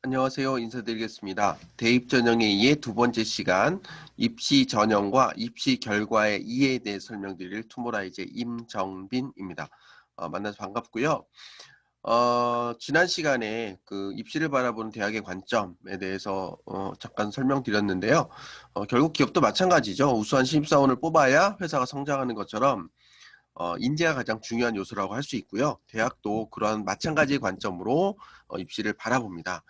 안녕하세요. 인사드리겠습니다. 대입 전형에 의해 두 번째 시간 입시 전형과 입시 결과의 이해에 대해 설명드릴 투모라이즈의 임정빈입니다. 만나서 반갑고요. 지난 시간에 그 입시를 바라보는 대학의 관점에 대해서 잠깐 설명드렸는데요. 결국 기업도 마찬가지죠. 우수한 신입사원을 뽑아야 회사가 성장하는 것처럼 인재가 가장 중요한 요소라고 할 수 있고요. 대학도 그러한 마찬가지의 관점으로 입시를 바라봅니다.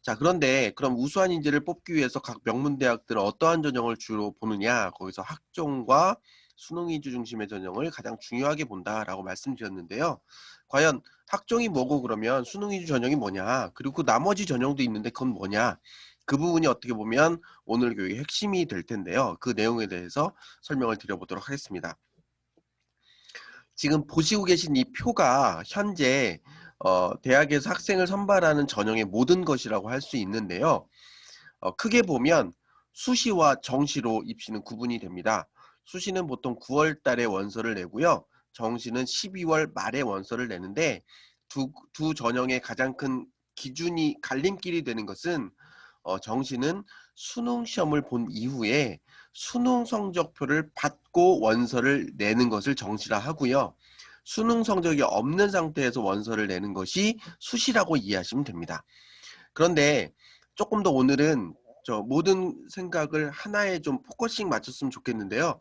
자, 그런데 그럼 우수한 인재를 뽑기 위해서 각 명문대학들은 어떠한 전형을 주로 보느냐? 거기서 학종과 수능 위주 중심의 전형을 가장 중요하게 본다라고 말씀드렸는데요. 과연 학종이 뭐고 그러면 수능 위주 전형이 뭐냐? 그리고 그 나머지 전형도 있는데 그건 뭐냐? 그 부분이 어떻게 보면 오늘 교육의 핵심이 될 텐데요. 그 내용에 대해서 설명을 드려보도록 하겠습니다. 지금 보시고 계신 이 표가 현재 대학에서 학생을 선발하는 전형의 모든 것이라고 할 수 있는데요. 크게 보면 수시와 정시로 입시는 구분이 됩니다. 수시는 보통 9월 달에 원서를 내고요. 정시는 12월 말에 원서를 내는데 두 전형의 가장 큰 기준이 갈림길이 되는 것은 정시는 수능 시험을 본 이후에 수능 성적표를 받고 원서를 내는 것을 정시라 하고요. 수능 성적이 없는 상태에서 원서를 내는 것이 수시라고 이해하시면 됩니다. 그런데 조금 더 오늘은 모든 생각을 하나에 좀 포커싱 맞췄으면 좋겠는데요.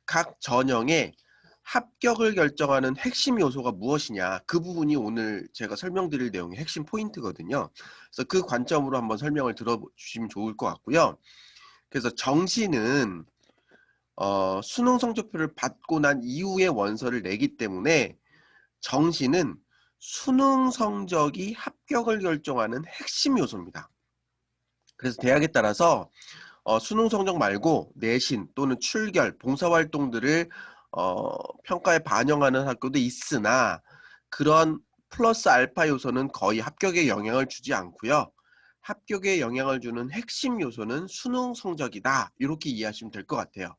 각 전형의 합격을 결정하는 핵심 요소가 무엇이냐, 그 부분이 오늘 제가 설명드릴 내용의 핵심 포인트거든요. 그래서 그 관점으로 한번 설명을 들어주시면 좋을 것 같고요. 그래서 정시는 수능 성적표를 받고 난 이후에 원서를 내기 때문에 정시는 수능 성적이 합격을 결정하는 핵심 요소입니다. 그래서 대학에 따라서 수능 성적 말고 내신 또는 출결, 봉사활동들을 평가에 반영하는 학교도 있으나 그런 플러스 알파 요소는 거의 합격에 영향을 주지 않고요. 합격에 영향을 주는 핵심 요소는 수능 성적이다. 이렇게 이해하시면 될 것 같아요.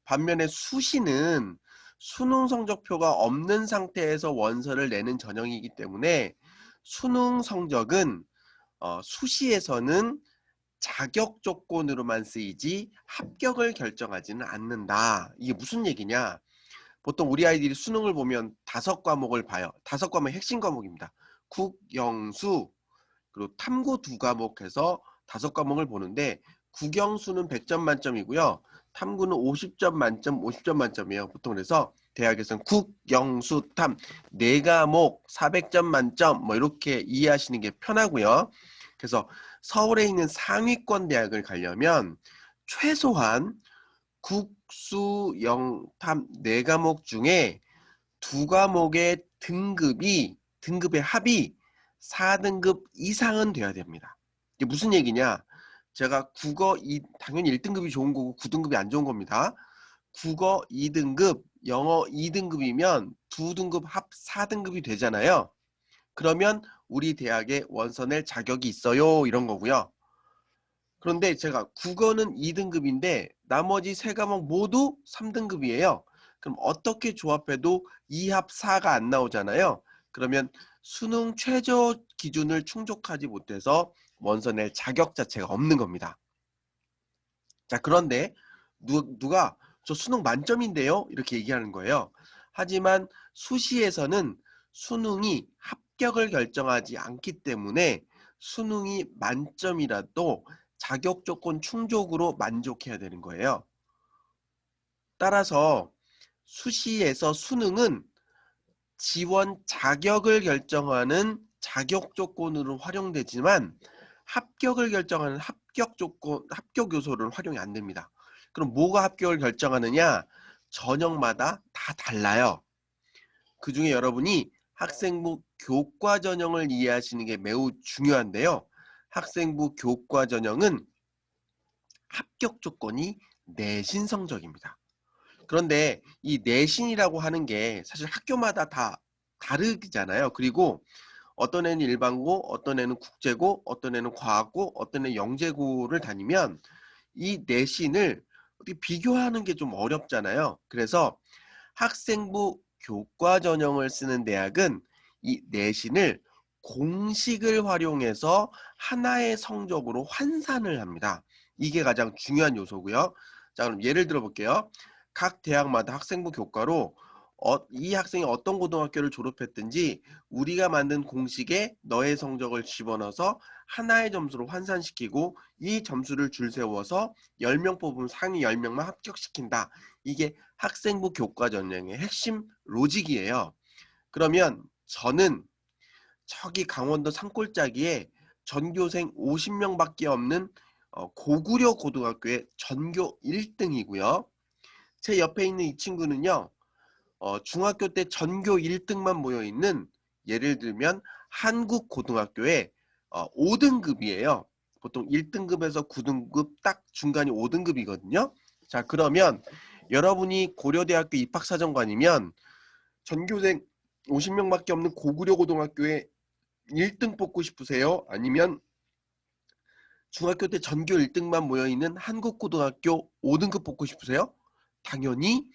반면에 수시는 수능 성적표가 없는 상태에서 원서를 내는 전형이기 때문에 수능 성적은 수시에서는 자격 조건으로만 쓰이지 합격을 결정하지는 않는다. 이게 무슨 얘기냐? 보통 우리 아이들이 수능을 보면 5과목을 봐요. 5과목 핵심 과목입니다. 국, 영수, 그리고 탐구 2과목 해서 5과목을 보는데 국영수는 100점 만점이고요. 탐구는 50점 만점, 50점 만점이에요. 보통 그래서 대학에서는 국, 영수, 탐 4과목 400점 만점 뭐 이렇게 이해하시는 게 편하고요. 그래서 서울에 있는 상위권 대학을 가려면 최소한 국, 수, 영, 탐 4과목 중에 2과목의 등급의 합이 4등급 이상은 돼야 됩니다. 이게 무슨 얘기냐? 제가 국어 당연히 1등급이 좋은 거고 9등급이 안 좋은 겁니다. 국어 2등급, 영어 2등급이면 2등급 합 4등급이 되잖아요. 그러면 우리 대학에 원서 낼 자격이 있어요. 이런 거고요. 그런데 제가 국어는 2등급인데 나머지 3과목 모두 3등급이에요. 그럼 어떻게 조합해도 2합 4가 안 나오잖아요. 그러면 수능 최저 기준을 충족하지 못해서 원서 낼 자격 자체가 없는 겁니다. 자, 그런데 누가 저 수능 만점인데요? 이렇게 얘기하는 거예요. 하지만 수시에서는 수능이 합격을 결정하지 않기 때문에 수능이 만점이라도 자격 조건 충족으로 만족해야 되는 거예요. 따라서 수시에서 수능은 지원 자격을 결정하는 자격 조건으로 활용되지만 합격을 결정하는 합격 요소는 활용이 안 됩니다. 그럼 뭐가 합격을 결정하느냐? 전형마다 다 달라요. 그 중에 여러분이 학생부 교과 전형을 이해하시는 게 매우 중요한데요. 학생부 교과 전형은 합격 조건이 내신 성적입니다. 그런데 이 내신이라고 하는 게 사실 학교마다 다 다르잖아요. 그리고 어떤 애는 일반고, 어떤 애는 국제고, 어떤 애는 과학고, 어떤 애는 영재고를 다니면 이 내신을 어떻게 비교하는 게 좀 어렵잖아요. 그래서 학생부 교과 전형을 쓰는 대학은 이 내신을 공식을 활용해서 하나의 성적으로 환산을 합니다. 이게 가장 중요한 요소고요. 자, 그럼 예를 들어 볼게요. 각 대학마다 학생부 교과로 이 학생이 어떤 고등학교를 졸업했든지 우리가 만든 공식에 너의 성적을 집어넣어서 하나의 점수로 환산시키고 이 점수를 줄 세워서 10명 뽑으면 상위 10명만 합격시킨다. 이게 학생부 교과 전형의 핵심 로직이에요. 그러면 저는 저기 강원도 산골짜기에 전교생 50명밖에 없는 고구려 고등학교의 전교 1등이고요. 제 옆에 있는 이 친구는요. 중학교 때 전교 1등만 모여있는, 예를 들면 한국고등학교의 5등급이에요. 보통 1등급에서 9등급 딱 중간이 5등급이거든요. 자, 그러면 여러분이 고려대학교 입학사정관이면 전교생 50명밖에 없는 고구려 고등학교에 1등 뽑고 싶으세요? 아니면 중학교 때 전교 1등만 모여있는 한국고등학교 5등급 뽑고 싶으세요? 당연히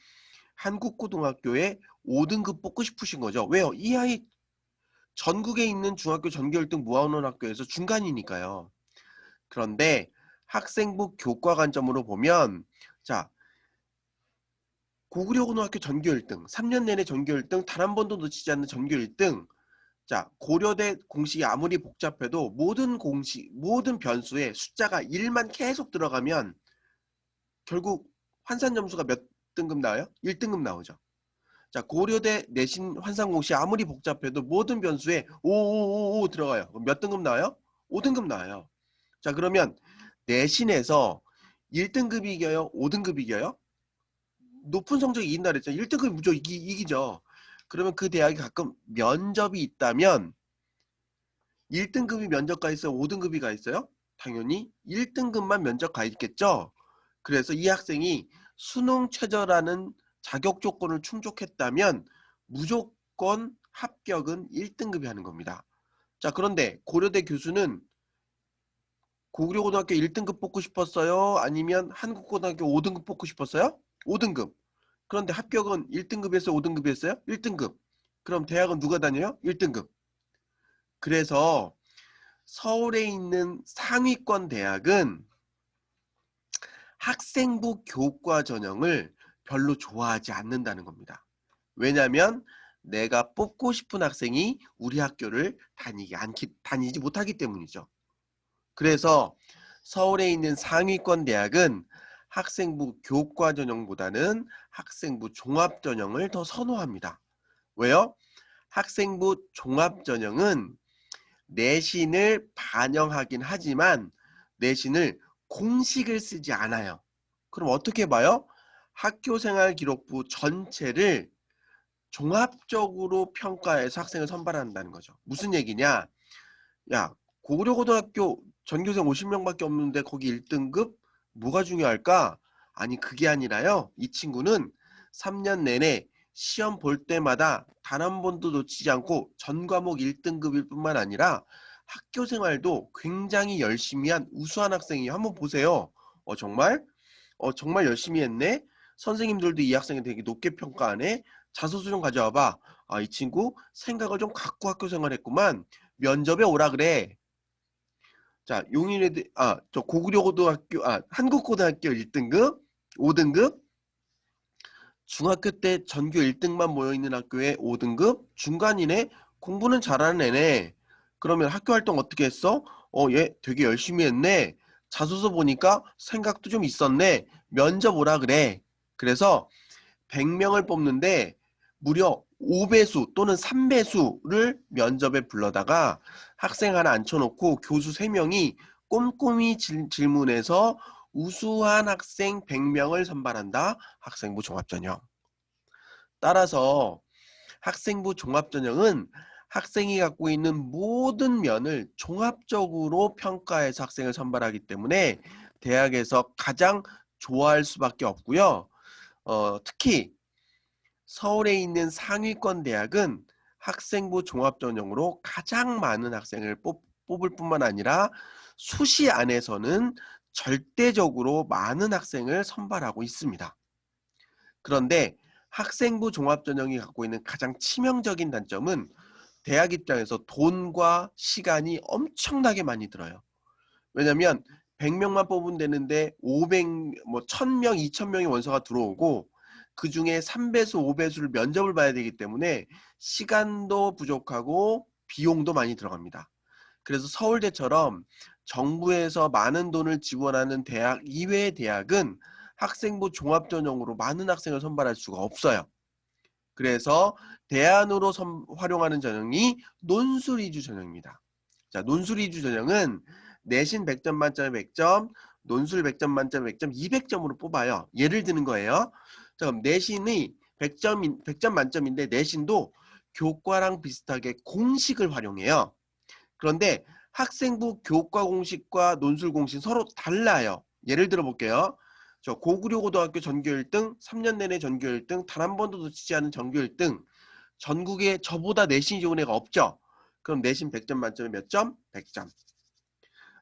한국고등학교에 5등급 뽑고 싶으신 거죠. 왜요? 이 아이 전국에 있는 중학교 전교 1등 모아놓은 학교에서 중간이니까요. 그런데 학생부 교과 관점으로 보면, 자, 고구려 고등학교 전교 1등, 3년 내내 전교 1등, 단 한 번도 놓치지 않는 전교 1등. 자, 고려대 공식이 아무리 복잡해도 모든 변수에 숫자가 1만 계속 들어가면 결국 환산 점수가 몇 등급 나와요? 1등급 나오죠. 자, 고려대 내신 환산 공식 아무리 복잡해도 모든 변수에 555 들어가요. 그럼 몇 등급 나와요? 5등급 나와요. 자, 그러면 내신에서 1등급이 이겨요? 5등급이 이겨요? 높은 성적이 이긴다 그랬잖아요. 1등급이 무조건 이기죠. 그러면 그 대학이 가끔 면접이 있다면 1등급이 면접 가 있어요? 5등급이 가 있어요? 당연히 1등급만 면접 가 있겠죠. 그래서 이 학생이 수능 최저라는 자격 조건을 충족했다면 무조건 합격은 1등급이 하는 겁니다. 자, 그런데 고려대 교수는 고구려고등학교 1등급 뽑고 싶었어요? 아니면 한국고등학교 5등급 뽑고 싶었어요? 5등급. 그런데 합격은 1등급이었어요? 5등급이었어요? 1등급. 그럼 대학은 누가 다녀요? 1등급. 그래서 서울에 있는 상위권 대학은 학생부 교과 전형을 별로 좋아하지 않는다는 겁니다. 왜냐하면 내가 뽑고 싶은 학생이 우리 학교를 다니지 못하기 때문이죠. 그래서 서울에 있는 상위권 대학은 학생부 교과 전형보다는 학생부 종합 전형을 더 선호합니다. 왜요? 학생부 종합 전형은 내신을 반영하긴 하지만 내신을 공식을 쓰지 않아요. 그럼 어떻게 봐요? 학교생활 기록부 전체를 종합적으로 평가해서 학생을 선발한다는 거죠. 무슨 얘기냐? 야, 고구려고등학교 전교생 50명밖에 없는데 거기 1등급? 뭐가 중요할까? 아니, 그게 아니라요. 이 친구는 3년 내내 시험 볼 때마다 단 한 번도 놓치지 않고 전 과목 1등급일 뿐만 아니라 학교 생활도 굉장히 열심히 한 우수한 학생이에요. 한번 보세요. 정말? 정말 열심히 했네? 선생님들도 이 학생이 되게 높게 평가하네? 자소서 좀 가져와 봐. 아, 이 친구 생각을 좀 갖고 학교 생활했구만. 면접에 오라 그래. 자, 저 고구려고등학교, 한국고등학교 1등급, 5등급, 중학교 때 전교 1등만 모여있는 학교에 5등급, 중간이네, 공부는 잘하는 애네. 그러면 학교 활동 어떻게 했어? 얘 되게 열심히 했네. 자소서 보니까 생각도 좀 있었네. 면접 오라 그래. 그래서 100명을 뽑는데 무려 5배수 또는 3배수를 면접에 불러다가 학생 하나 앉혀놓고 교수 3명이 꼼꼼히 질문해서 우수한 학생 100명을 선발한다. 학생부 종합전형. 따라서 학생부 종합전형은 학생이 갖고 있는 모든 면을 종합적으로 평가해서 학생을 선발하기 때문에 대학에서 가장 좋아할 수밖에 없고요. 특히 서울에 있는 상위권 대학은 학생부 종합전형으로 가장 많은 학생을 뽑을 뿐만 아니라 수시 안에서는 절대적으로 많은 학생을 선발하고 있습니다. 그런데 학생부 종합전형이 갖고 있는 가장 치명적인 단점은 대학 입장에서 돈과 시간이 엄청나게 많이 들어요. 왜냐면 100명만 뽑으면 되는데 500 뭐 1000명, 2000명의 원서가 들어오고 그중에 3배수, 5배수를 면접을 봐야 되기 때문에 시간도 부족하고 비용도 많이 들어갑니다. 그래서 서울대처럼 정부에서 많은 돈을 지원하는 대학 이외의 대학은 학생부 종합전형으로 많은 학생을 선발할 수가 없어요. 그래서 대안으로 활용하는 전형이 논술위주 전형입니다. 자, 논술위주 전형은 내신 100점 만점에 100점, 논술 100점 만점에 100점, 200점으로 뽑아요. 예를 드는 거예요. 자, 그럼 내신이 100점 만점인데 내신도 교과랑 비슷하게 공식을 활용해요. 그런데 학생부 교과 공식과 논술 공식 서로 달라요. 예를 들어 볼게요. 저 고구려 고등학교 전교 1등, 3년 내내 전교 1등, 단 한 번도 놓치지 않은 전교 1등. 전국에 저보다 내신이 좋은 애가 없죠. 그럼 내신 100점 만점에 몇 점? 100점.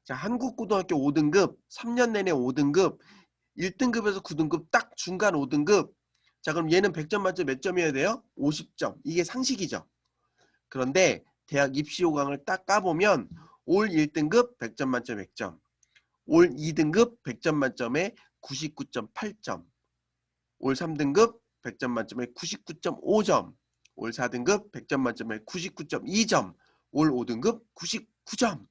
자, 한국고등학교 5등급, 3년 내내 5등급, 1등급에서 9등급 딱 중간 5등급. 자, 그럼 얘는 100점 만점 몇 점이어야 돼요? 50점. 이게 상식이죠. 그런데 대학 입시 요강을 딱 까보면 올 1등급 100점 만점 100점, 올 2등급 100점 만점에 99.8점, 올 3등급 100점 만점에 99.5점, 올 4등급 100점 만점에 99.2점, 올 5등급 99점,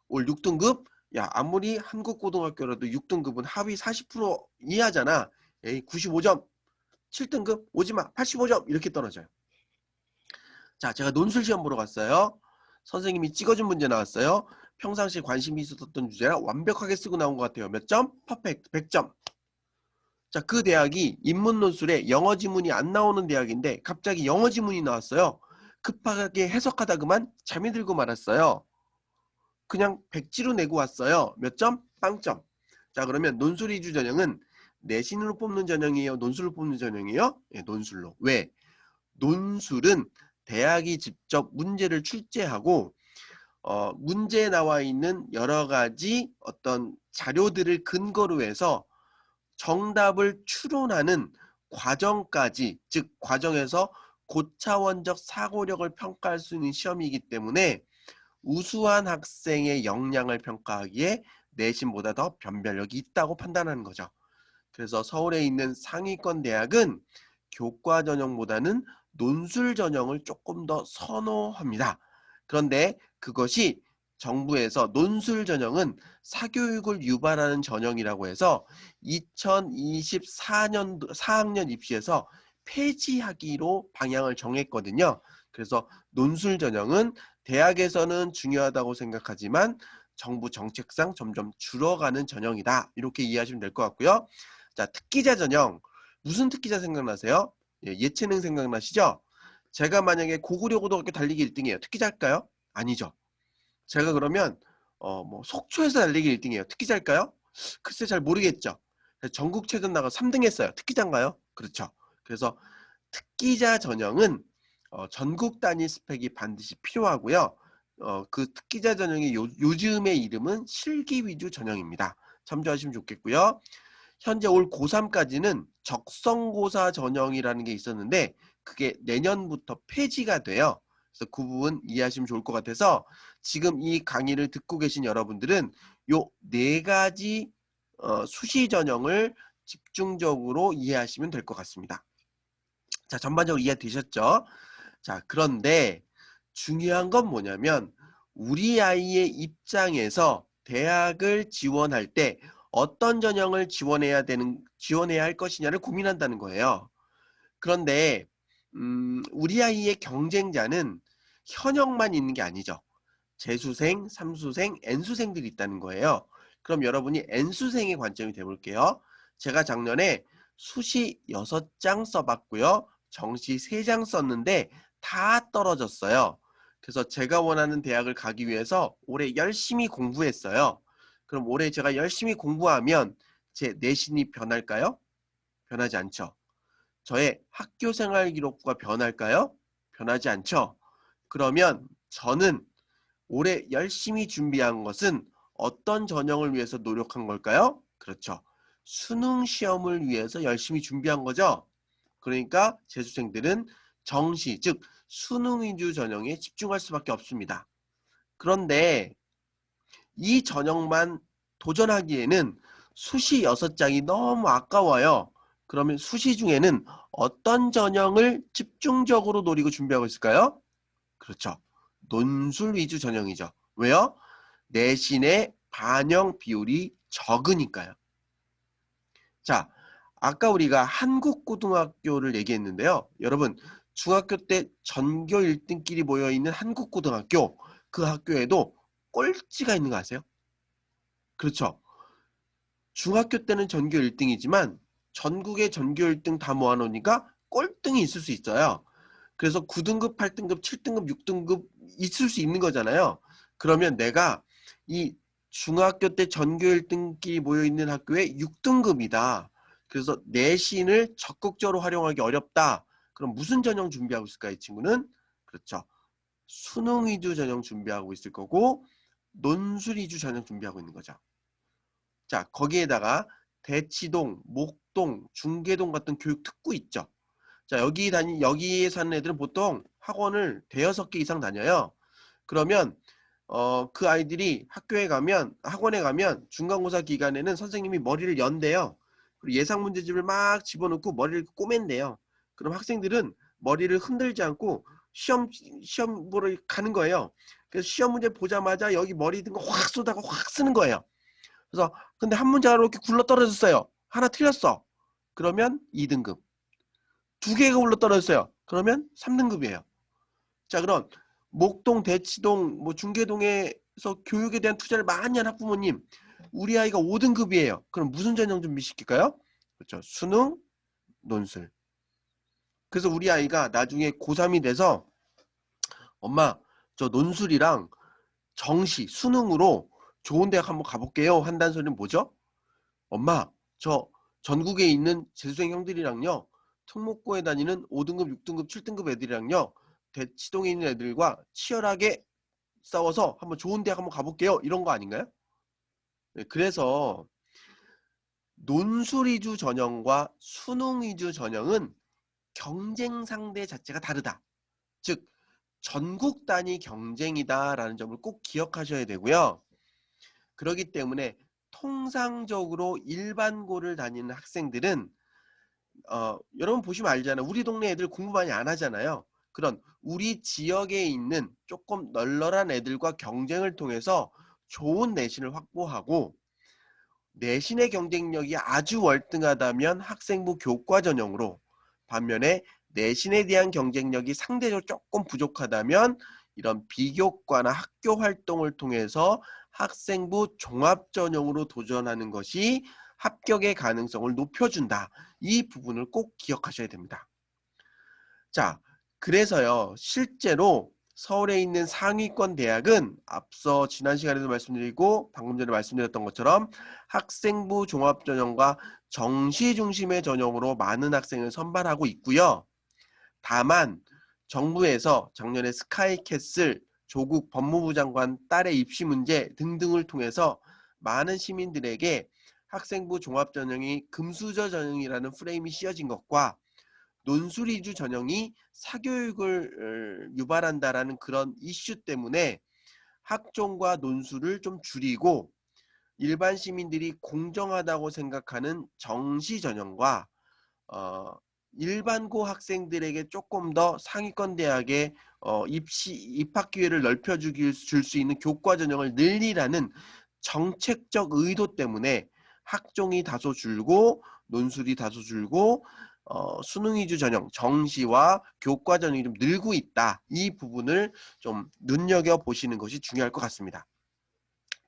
올 6등급 야 아무리 한국고등학교라도 6등급은 하위 40% 이하잖아. 에이 95점, 7등급 오지마 85점 이렇게 떨어져요. 자, 제가 논술 시험 보러 갔어요. 선생님이 찍어준 문제 나왔어요. 평상시 관심이 있었던 주제라 완벽하게 쓰고 나온 것 같아요. 몇 점? 퍼펙트 100점. 자, 그 대학이 인문 논술에 영어 지문이 안 나오는 대학인데 갑자기 영어 지문이 나왔어요. 급하게 해석하다 그만 잠이 들고 말았어요. 그냥 백지로 내고 왔어요. 몇 점? 빵점. 자, 그러면 논술 위주 전형은 내신으로 뽑는 전형이에요? 논술로 뽑는 전형이에요? 예, 논술로. 왜? 논술은 대학이 직접 문제를 출제하고 문제에 나와 있는 여러 가지 어떤 자료들을 근거로 해서 정답을 추론하는 과정까지, 즉 과정에서 고차원적 사고력을 평가할 수 있는 시험이기 때문에 우수한 학생의 역량을 평가하기에 내신보다 더 변별력이 있다고 판단하는 거죠. 그래서 서울에 있는 상위권 대학은 교과 전형보다는 논술 전형을 조금 더 선호합니다. 그런데 그것이 정부에서 논술 전형은 사교육을 유발하는 전형이라고 해서 2024년도 4학년 입시에서 폐지하기로 방향을 정했거든요. 그래서 논술 전형은 대학에서는 중요하다고 생각하지만 정부 정책상 점점 줄어가는 전형이다. 이렇게 이해하시면 될 것 같고요. 자, 특기자 전형. 무슨 특기자 생각나세요? 예, 예체능 생각나시죠? 제가 만약에 고구려 고등학교 달리기 1등이에요. 특기자일까요? 아니죠. 제가 그러면 뭐 속초에서 달리기 1등이에요. 특기자일까요? 글쎄 잘 모르겠죠. 전국체전 나가 3등 했어요. 특기자인가요? 그렇죠. 그래서 특기자 전형은 전국 단위 스펙이 반드시 필요하고요. 그 특기자 전형의 요즘의 이름은 실기 위주 전형입니다. 참조하시면 좋겠고요. 현재 올 고3까지는 적성고사 전형이라는 게 있었는데 그게 내년부터 폐지가 돼요. 그래서 그 부분 이해하시면 좋을 것 같아서 지금 이 강의를 듣고 계신 여러분들은 요 네 가지 수시 전형을 집중적으로 이해하시면 될 것 같습니다. 자, 전반적으로 이해되셨죠? 자, 그런데 중요한 건 뭐냐면 우리 아이의 입장에서 대학을 지원할 때 어떤 전형을 지원해야 할 것이냐를 고민한다는 거예요. 그런데 우리 아이의 경쟁자는 현역만 있는 게 아니죠. 재수생, 삼수생, N수생들이 있다는 거예요. 그럼 여러분이 N수생의 관점이 돼볼게요. 제가 작년에 수시 6장 써봤고요. 정시 3장 썼는데 다 떨어졌어요. 그래서 제가 원하는 대학을 가기 위해서 올해 열심히 공부했어요. 그럼 올해 제가 열심히 공부하면 제 내신이 변할까요? 변하지 않죠. 저의 학교 생활 기록부가 변할까요? 변하지 않죠. 그러면 저는 올해 열심히 준비한 것은 어떤 전형을 위해서 노력한 걸까요? 그렇죠. 수능 시험을 위해서 열심히 준비한 거죠. 그러니까 재수생들은 정시, 즉 수능 위주 전형에 집중할 수밖에 없습니다. 그런데 이 전형만 도전하기에는 수시 6장이 너무 아까워요. 그러면 수시 중에는 어떤 전형을 집중적으로 노리고 준비하고 있을까요? 그렇죠. 논술 위주 전형이죠. 왜요? 내신의 반영 비율이 적으니까요. 자, 아까 우리가 한국고등학교를 얘기했는데요. 여러분, 중학교 때 전교 1등끼리 모여있는 한국고등학교, 그 학교에도 꼴찌가 있는 거 아세요? 그렇죠. 중학교 때는 전교 1등이지만 전국의 전교 1등 다 모아놓으니까 꼴등이 있을 수 있어요. 그래서 9등급, 8등급, 7등급, 6등급 있을 수 있는 거잖아요. 그러면 내가 이 중학교 때 전교 1등끼리 모여있는 학교에 6등급이다. 그래서 내신을 적극적으로 활용하기 어렵다. 그럼 무슨 전형 준비하고 있을까, 이 친구는? 그렇죠. 수능 위주 전형 준비하고 있을 거고 논술 위주 전형 준비하고 있는 거죠. 자, 거기에다가 대치동, 목동, 중계동 같은 교육 특구 있죠. 자, 여기에 사는 애들은 보통 학원을 대여섯 개 이상 다녀요. 그러면 그 아이들이 학원에 가면 중간고사 기간에는 선생님이 머리를 연대요. 그리고 예상 문제집을 막 집어넣고 머리를 꼬맨대요. 그럼 학생들은 머리를 흔들지 않고 시험 보러 가는 거예요. 그래서 시험 문제 보자마자 여기 머리 든 거 확 쏟아가 확 쓰는 거예요. 그래서 근데 한 문제가 이렇게 굴러 떨어졌어요. 하나 틀렸어. 그러면 2등급. 두 개가 굴러 떨어졌어요. 그러면 3등급이에요. 자, 그럼 목동, 대치동, 뭐 중계동에서 교육에 대한 투자를 많이 한 학부모님, 우리 아이가 5등급이에요. 그럼 무슨 전형 준비시킬까요? 그렇죠. 수능, 논술. 그래서 우리 아이가 나중에 고3이 돼서 엄마, 저 논술이랑 정시, 수능으로 좋은 대학 한번 가볼게요. 한다는 소리는 뭐죠? 엄마, 저 전국에 있는 재수생 형들이랑요, 특목고에 다니는 5등급, 6등급, 7등급 애들이랑요, 대치동에 있는 애들과 치열하게 싸워서 한번 좋은 대학 한번 가볼게요. 이런 거 아닌가요? 네, 그래서 논술 위주 전형과 수능 위주 전형은 경쟁 상대 자체가 다르다. 즉 전국 단위 경쟁이다라는 점을 꼭 기억하셔야 되고요. 그렇기 때문에 통상적으로 일반고를 다니는 학생들은 여러분 보시면 알잖아요. 우리 동네 애들 공부 많이 안 하잖아요. 그런 우리 지역에 있는 조금 널널한 애들과 경쟁을 통해서 좋은 내신을 확보하고, 내신의 경쟁력이 아주 월등하다면 학생부 교과 전형으로, 반면에 내신에 대한 경쟁력이 상대적으로 조금 부족하다면 이런 비교과나 학교 활동을 통해서 학생부 종합 전형으로 도전하는 것이 합격의 가능성을 높여준다. 이 부분을 꼭 기억하셔야 됩니다. 자, 그래서요, 실제로 서울에 있는 상위권 대학은 앞서 지난 시간에도 말씀드리고 방금 전에 말씀드렸던 것처럼 학생부 종합전형과 정시 중심의 전형으로 많은 학생을 선발하고 있고요. 다만 정부에서 작년에 스카이캐슬, 조국 법무부 장관 딸의 입시 문제 등등을 통해서 많은 시민들에게 학생부 종합전형이 금수저 전형이라는 프레임이 씌워진 것과 논술 위주 전형이 사교육을 유발한다라는 그런 이슈 때문에 학종과 논술을 좀 줄이고 일반 시민들이 공정하다고 생각하는 정시 전형과 어, 일반고 학생들에게 조금 더 상위권 대학에 입학 기회를 넓혀줄 수 있는 교과 전형을 늘리라는 정책적 의도 때문에 학종이 다소 줄고 논술이 다소 줄고 수능 위주 전형, 정시와 교과 전형이 좀 늘고 있다. 이 부분을 좀 눈여겨보시는 것이 중요할 것 같습니다.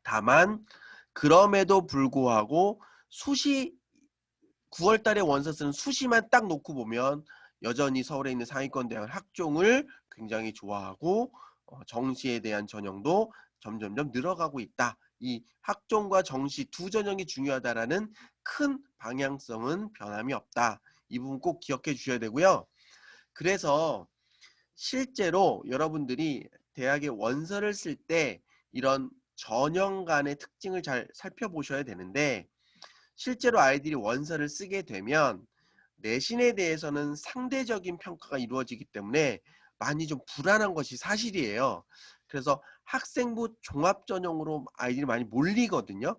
다만 그럼에도 불구하고 수시 9월 달에 원서 쓰는 수시만 딱 놓고 보면 여전히 서울에 있는 상위권 대학 학종을 굉장히 좋아하고 정시에 대한 전형도 점점점 늘어가고 있다. 이 학종과 정시 두 전형이 중요하다라는 큰 방향성은 변함이 없다. 이 부분 꼭 기억해 주셔야 되고요. 그래서 실제로 여러분들이 대학에 원서를 쓸 때 이런 전형 간의 특징을 잘 살펴보셔야 되는데, 실제로 아이들이 원서를 쓰게 되면 내신에 대해서는 상대적인 평가가 이루어지기 때문에 많이 좀 불안한 것이 사실이에요. 그래서 학생부 종합전형으로 아이들이 많이 몰리거든요.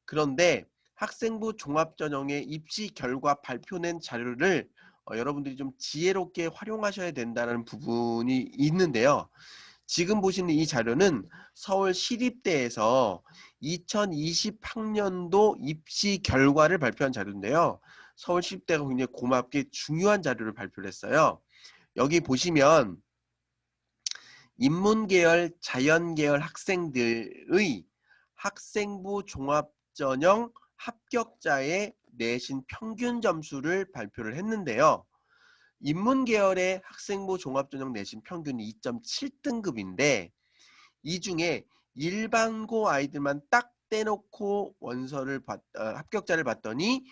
그런데 학생부 종합전형의 입시 결과 발표낸 자료를 여러분들이 좀 지혜롭게 활용하셔야 된다는 부분이 있는데요. 지금 보시는 이 자료는 서울시립대에서 2020 학년도 입시 결과를 발표한 자료인데요. 서울시립대가 굉장히 고맙게 중요한 자료를 발표를 했어요. 여기 보시면 인문계열, 자연계열 학생들의 학생부 종합전형 합격자의 내신 평균 점수를 발표를 했는데요. 인문계열의 학생부 종합전형 내신 평균이 2.7등급인데 이 중에 일반고 아이들만 딱 떼놓고 합격자를 봤더니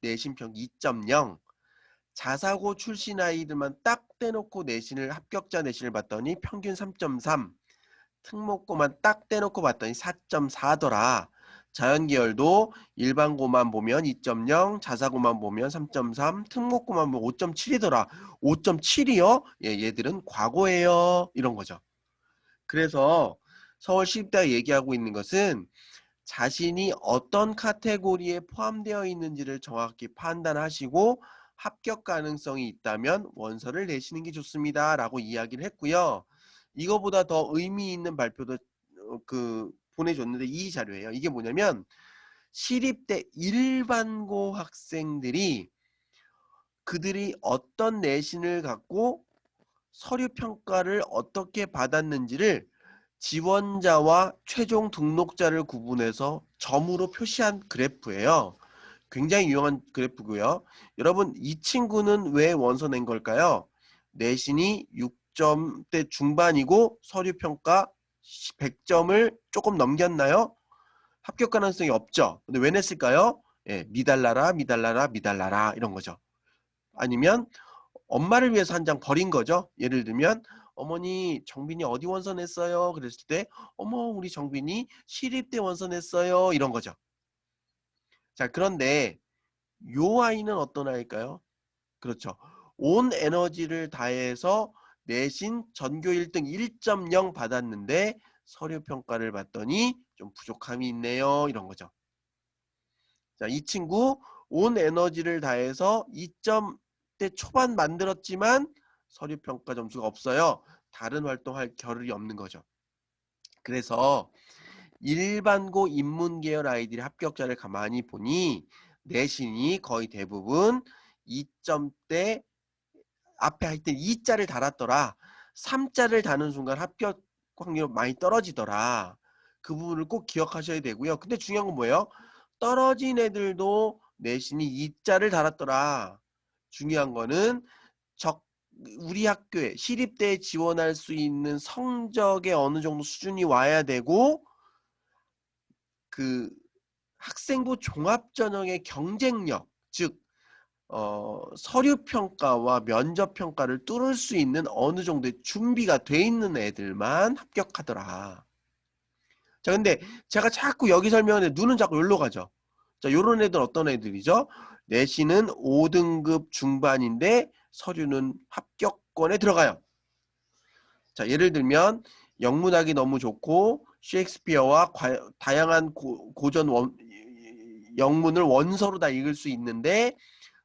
내신 평균 2.0, 자사고 출신 아이들만 딱 떼놓고 합격자 내신을 봤더니 평균 3.3, 특목고만 딱 떼놓고 봤더니 4.4더라. 자연계열도 일반고만 보면 2.0, 자사고만 보면 3.3, 특목고만 보면 5.7이더라. 5.7이요? 예, 얘들은 과거예요. 이런 거죠. 그래서 서울시립대가 얘기하고 있는 것은 자신이 어떤 카테고리에 포함되어 있는지를 정확히 판단하시고 합격 가능성이 있다면 원서를 내시는 게 좋습니다. 라고 이야기를 했고요. 이거보다 더 의미 있는 발표도 보내줬는데 이 자료예요. 이게 뭐냐면 시립대 일반고 학생들이 그들이 어떤 내신을 갖고 서류 평가를 어떻게 받았는지를 지원자와 최종 등록자를 구분해서 점으로 표시한 그래프예요. 굉장히 유용한 그래프고요. 여러분 이 친구는 왜 원서 낸 걸까요? 내신이 6점대 중반이고 서류평가 100점을 조금 넘겼나요? 합격 가능성이 없죠. 근데 왜 냈을까요? 예, 미달라라 미달라라 미달라라 이런 거죠. 아니면 엄마를 위해서 한 장 버린 거죠. 예를 들면 어머니 정빈이 어디 원서 냈어요? 그랬을 때 어머 우리 정빈이 시립대 원서 냈어요. 이런 거죠. 자 그런데 요 아이는 어떤 아이일까요? 그렇죠. 온 에너지를 다해서 내신 전교 1등 1.0 받았는데 서류 평가를 봤더니 좀 부족함이 있네요. 이런 거죠. 자, 이 친구 온 에너지를 다해서 2점대 초반 만들었지만 서류 평가 점수가 없어요. 다른 활동할 겨를이 없는 거죠. 그래서 일반고 인문계열 아이들의 합격자를 가만히 보니 내신이 거의 대부분 2점대 앞에 하여튼 2자를 달았더라. 3자를 다는 순간 합격 확률이 많이 떨어지더라. 그 부분을 꼭 기억하셔야 되고요. 근데 중요한 건 뭐예요? 떨어진 애들도 내신이 2자를 달았더라. 중요한 거는 우리 학교에 시립대에 지원할 수 있는 성적의 어느 정도 수준이 와야 되고 그 학생부 종합전형의 경쟁력, 즉 서류 평가와 면접 평가를 뚫을 수 있는 어느 정도의 준비가 돼 있는 애들만 합격하더라. 자, 근데 제가 자꾸 여기 설명하는데 눈은 자꾸 여기로 가죠. 자, 요런 애들 어떤 애들이죠? 내신은 5등급 중반인데 서류는 합격권에 들어가요. 자, 예를 들면 영문학이 너무 좋고 셰익스피어와 다양한 고전 영문을 원서로 다 읽을 수 있는데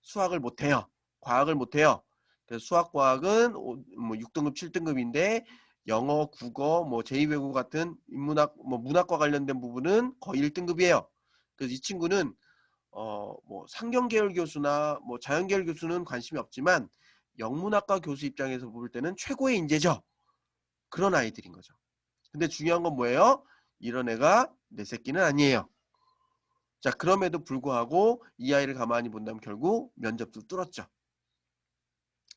수학을 못해요. 과학을 못해요. 그래서 수학, 과학은 뭐 6등급, 7등급인데 영어, 국어, 뭐 제2외국어 같은 인문학, 뭐 문학과 관련된 부분은 거의 1등급이에요. 그래서 이 친구는 뭐 상경계열 교수나 뭐 자연계열 교수는 관심이 없지만 영문학과 교수 입장에서 볼 때는 최고의 인재죠. 그런 아이들인 거죠. 근데 중요한 건 뭐예요? 이런 애가 내 새끼는 아니에요. 자, 그럼에도 불구하고 이 아이를 가만히 본다면 결국 면접도 뚫었죠.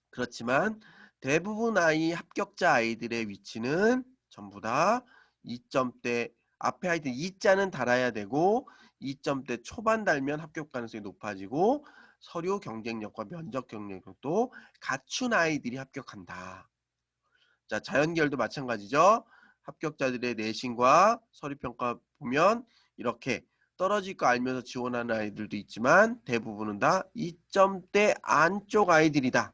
그렇지만 대부분 합격자 아이들의 위치는 전부 다 2점대 앞에 하여튼 2자는 달아야 되고 2점대 초반 달면 합격 가능성이 높아지고 서류 경쟁력과 면접 경쟁력도 갖춘 아이들이 합격한다. 자, 자연계열도 마찬가지죠. 합격자들의 내신과 서류평가 보면 이렇게 떨어질 거 알면서 지원하는 아이들도 있지만 대부분은 다 2점대 안쪽 아이들이다.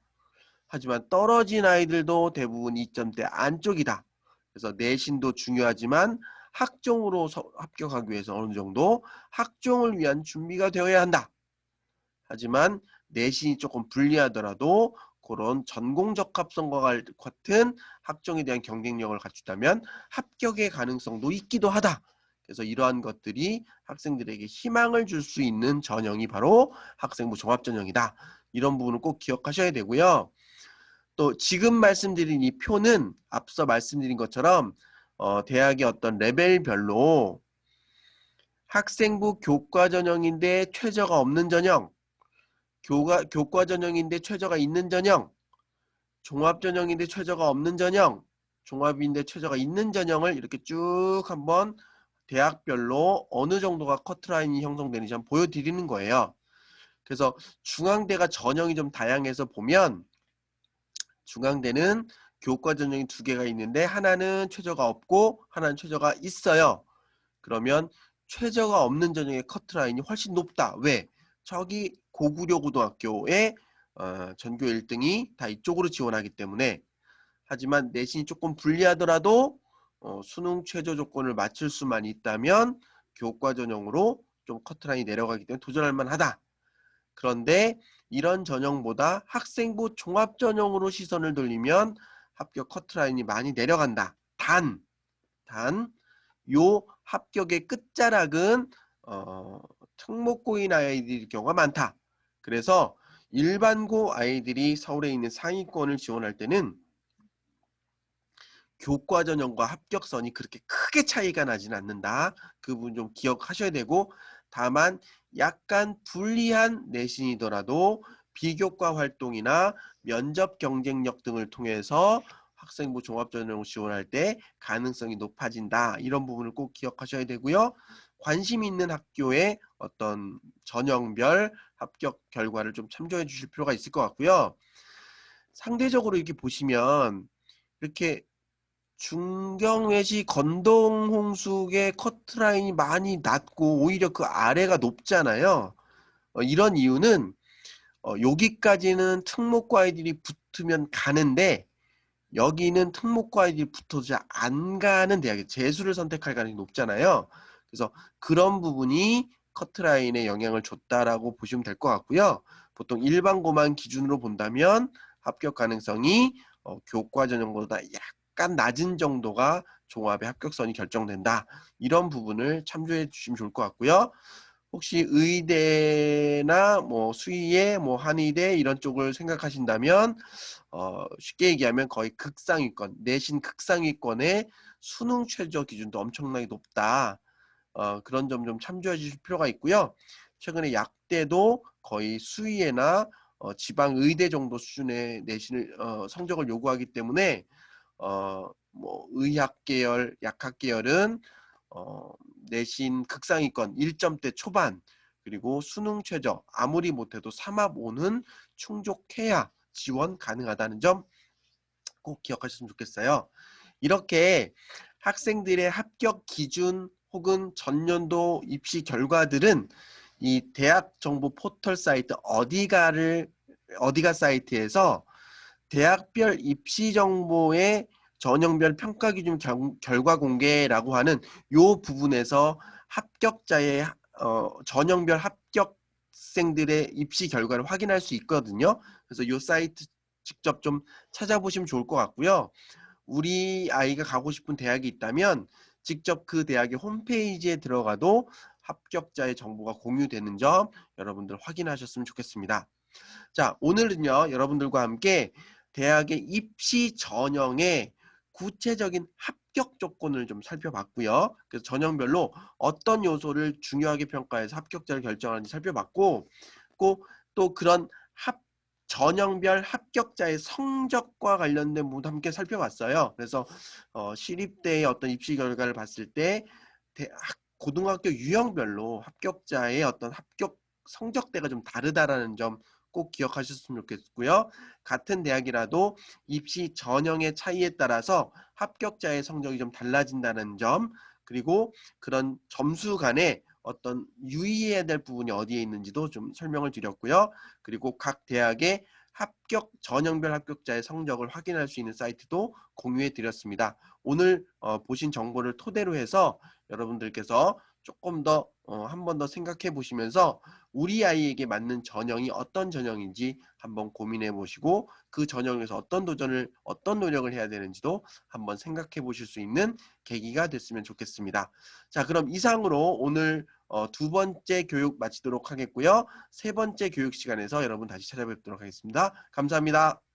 하지만 떨어진 아이들도 대부분 2점대 안쪽이다. 그래서 내신도 중요하지만 학종으로 합격하기 위해서 어느 정도 학종을 위한 준비가 되어야 한다. 하지만 내신이 조금 불리하더라도 그런 전공 적합성과 같은 학종에 대한 경쟁력을 갖춘다면 합격의 가능성도 있기도 하다. 그래서 이러한 것들이 학생들에게 희망을 줄 수 있는 전형이 바로 학생부 종합전형이다. 이런 부분을 꼭 기억하셔야 되고요. 또 지금 말씀드린 이 표는 앞서 말씀드린 것처럼 대학의 어떤 레벨별로 학생부 교과 전형인데 최저가 없는 전형, 교과 전형인데 최저가 있는 전형, 종합 전형인데 최저가 없는 전형, 종합인데 최저가 있는 전형을 이렇게 쭉 한번 대학별로 어느 정도가 커트라인이 형성되는지 한번 보여드리는 거예요. 그래서 중앙대가 전형이 좀 다양해서 보면 중앙대는 교과 전형이 2개가 있는데 하나는 최저가 없고 하나는 최저가 있어요. 그러면 최저가 없는 전형의 커트라인이 훨씬 높다. 왜? 저기 고구려 고등학교의 전교 1등이 다 이쪽으로 지원하기 때문에. 하지만 내신이 조금 불리하더라도 수능 최저 조건을 맞출 수만 있다면 교과 전형으로 좀 커트라인이 내려가기 때문에 도전할 만하다. 그런데 이런 전형보다 학생부 종합 전형으로 시선을 돌리면 합격 커트라인이 많이 내려간다. 단 요 합격의 끝자락은 특목고인 아이들일 경우가 많다. 그래서 일반고 아이들이 서울에 있는 상위권을 지원할 때는 교과 전형과 합격선이 그렇게 크게 차이가 나진 않는다. 그 부분 좀 기억하셔야 되고, 다만 약간 불리한 내신이더라도 비교과 활동이나 면접 경쟁력 등을 통해서 학생부 종합전형을 지원할 때 가능성이 높아진다. 이런 부분을 꼭 기억하셔야 되고요. 관심 있는 학교의 어떤 전형별 합격 결과를 좀 참조해 주실 필요가 있을 것 같고요. 상대적으로 이렇게 보시면 이렇게 중경외시 건동홍숙의 커트라인이 많이 낮고 오히려 그 아래가 높잖아요. 이런 이유는 여기까지는 특목고 아이들이 붙으면 가는데 여기는 특목고 아이들이 붙어서 안 가는 대학이 재수를 선택할 가능성이 높잖아요. 그래서 그런 부분이 커트라인에 영향을 줬다라고 보시면 될 것 같고요. 보통 일반고만 기준으로 본다면 합격 가능성이 교과 전형보다 약간 낮은 정도가 종합의 합격선이 결정된다. 이런 부분을 참조해 주시면 좋을 것 같고요. 혹시 의대나 뭐 수의대, 뭐 한의대 이런 쪽을 생각하신다면 쉽게 얘기하면 거의 극상위권, 내신 극상위권의 수능 최저 기준도 엄청나게 높다. 그런 점 좀 참조해 주실 필요가 있고요. 최근에 약대도 거의 수의회나 지방 의대 정도 수준의 내신을 성적을 요구하기 때문에 뭐 의학 계열, 약학 계열은 내신 극상위권 1점대 초반 그리고 수능 최저 아무리 못해도 3합 5는 충족해야 지원 가능하다는 점 꼭 기억하셨으면 좋겠어요. 이렇게 학생들의 합격 기준 혹은 전년도 입시 결과들은 이 대학 정보 포털 사이트 어디가 사이트에서 대학별 입시 정보의 전형별 평가 기준 결과 공개라고 하는 요 부분에서 합격자의 전형별 합격생들의 입시 결과를 확인할 수 있거든요. 그래서 요 사이트 직접 좀 찾아보시면 좋을 것 같고요. 우리 아이가 가고 싶은 대학이 있다면 직접 그 대학의 홈페이지에 들어가도 합격자의 정보가 공유되는 점 여러분들 확인하셨으면 좋겠습니다. 자, 오늘은요, 여러분들과 함께 대학의 입시 전형의 구체적인 합격 조건을 좀 살펴봤고요. 그래서 전형별로 어떤 요소를 중요하게 평가해서 합격자를 결정하는지 살펴봤고, 또 그런 전형별 합격자의 성적과 관련된 부분도 함께 살펴봤어요. 그래서 시립대의 어떤 입시 결과를 봤을 때 고등학교 유형별로 합격자의 어떤 합격 성적대가 좀 다르다라는 점 꼭 기억하셨으면 좋겠고요. 같은 대학이라도 입시 전형의 차이에 따라서 합격자의 성적이 좀 달라진다는 점, 그리고 그런 점수 간에 어떤 유의해야 될 부분이 어디에 있는지도 좀 설명을 드렸고요. 그리고 각 대학의 전형별 합격자의 성적을 확인할 수 있는 사이트도 공유해 드렸습니다. 오늘 보신 정보를 토대로 해서 여러분들께서 조금 더 한 번 더 생각해 보시면서 우리 아이에게 맞는 전형이 어떤 전형인지 한번 고민해 보시고 그 전형에서 어떤 노력을 해야 되는지도 한번 생각해 보실 수 있는 계기가 됐으면 좋겠습니다. 자, 그럼 이상으로 오늘 두 번째 교육 마치도록 하겠고요. 세 번째 교육 시간에서 여러분 다시 찾아뵙도록 하겠습니다. 감사합니다.